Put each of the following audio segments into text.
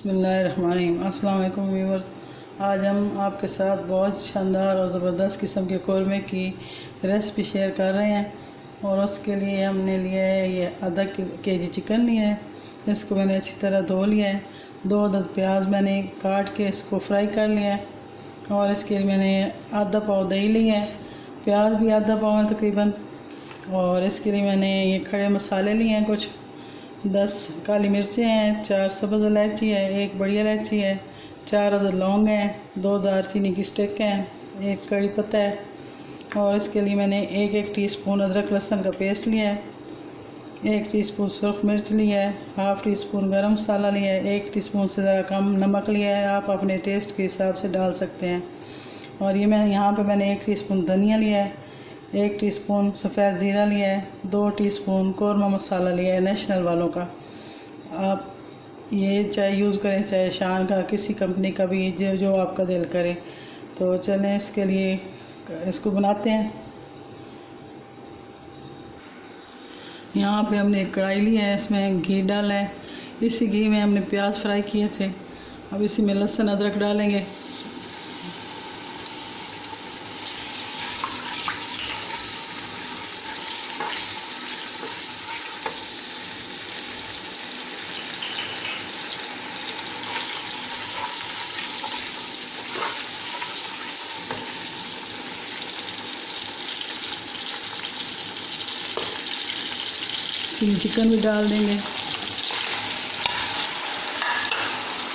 बिस्मिल्लाहिर्रहमानिर्रहीम। अस्सलाम वालेकुम व्यूअर्स, आज हम आपके साथ बहुत शानदार और ज़बरदस्त किस्म के कौरमे की रेसिपी शेयर कर रहे हैं। और उसके लिए हमने लिया है ये आधा केजी चिकन लिया है। इसको मैंने अच्छी तरह धो लिया है। 2 अदद प्याज मैंने काट के इसको फ्राई कर लिया है। और इसके लिए मैंने आधा पाव दही लिया है, प्याज भी आधा पाव है तकरीबन। और इसके लिए मैंने ये खड़े मसाले लिए हैं, कुछ 10 काली मिर्चें हैं, 4 सब्ज़ इलायची है, 1 बड़ी इलायची है, 4 अदद लौंग हैं, 2 दालचीनी की स्टिक हैं, 1 कड़ी पत्ता है। और इसके लिए मैंने 1 टीस्पून अदरक लहसुन का पेस्ट लिया है, 1 टीस्पून सुरख मिर्च लिया है, हाफ़ टीस्पून गरम मसाला लिया है, 1 टीस्पून से ज़रा कम नमक लिया है, आप अपने टेस्ट के हिसाब से डाल सकते हैं। और ये यहाँ पे मैंने 1 टीस्पून धनिया लिया है, 1 टीस्पून सफ़ेद ज़ीरा लिया है, 2 टीस्पून कौरमा मसाला लिया है नेशनल वालों का। आप ये चाहे यूज़ करें, चाहे शान का, किसी कंपनी का भी, जो आपका दिल करे। तो चलें इसके लिए इसको बनाते हैं। यहाँ पे हमने एक कढ़ाई ली है, इसमें घी डाला है। इसी घी में हमने प्याज फ्राई किए थे। अब इसी में लहसुन अदरक डालेंगे। चिकन भी डाल देंगे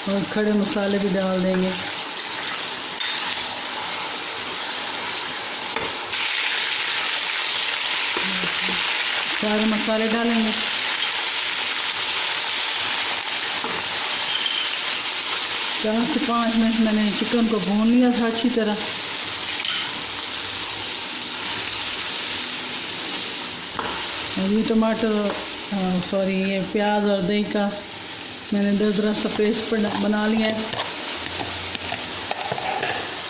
और खड़े मसाले भी डाल देंगे। सारे मसाले डालेंगे। 4 से 5 मिनट मैंने चिकन को भून लिया था अच्छी तरह। और ये टमाटर ये प्याज और दही का मैंने दरदरा सा पेस्ट बना लिया है।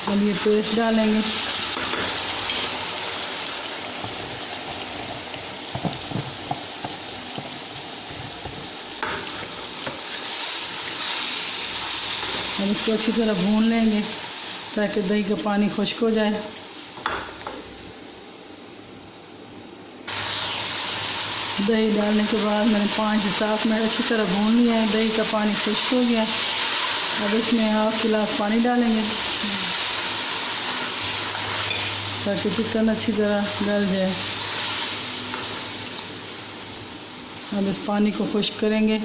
अब ये पेस्ट डालेंगे। अब इसको अच्छी तरह भून लेंगे ताकि दही का पानी खुश्क हो जाए। दही डालने के बाद मैंने 5 से 7 मिनट अच्छी तरह भून लिया है। दही का पानी खुश्क हो गया। अब इसमें हाफ गिलास पानी डालेंगे ताकि चिकन अच्छी तरह गल जाए। अब इस पानी को खुश्क करेंगे।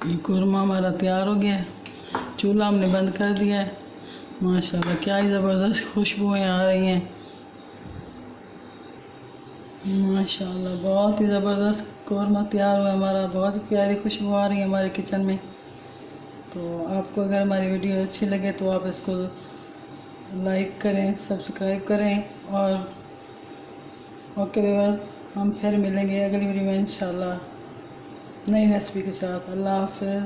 ये कुरमा हमारा तैयार हो गया है। चूल्हा हमने बंद कर दिया है। माशाल्लाह क्या ही ज़बरदस्त खुशबुएँ आ रही हैं। माशाल्लाह बहुत ही ज़बरदस्त कौरमा तैयार हुआ हमारा। बहुत ही प्यारी खुशबू आ रही है हमारे किचन में। तो आपको अगर हमारी वीडियो अच्छी लगे तो आप इसको लाइक करें, सब्सक्राइब करें। और ओके व्यूअर्स, हम फिर मिलेंगे अगली वीडियो में इंशाल्लाह नई रेसिपी के साथ। अल्लाह हाफ़िज़।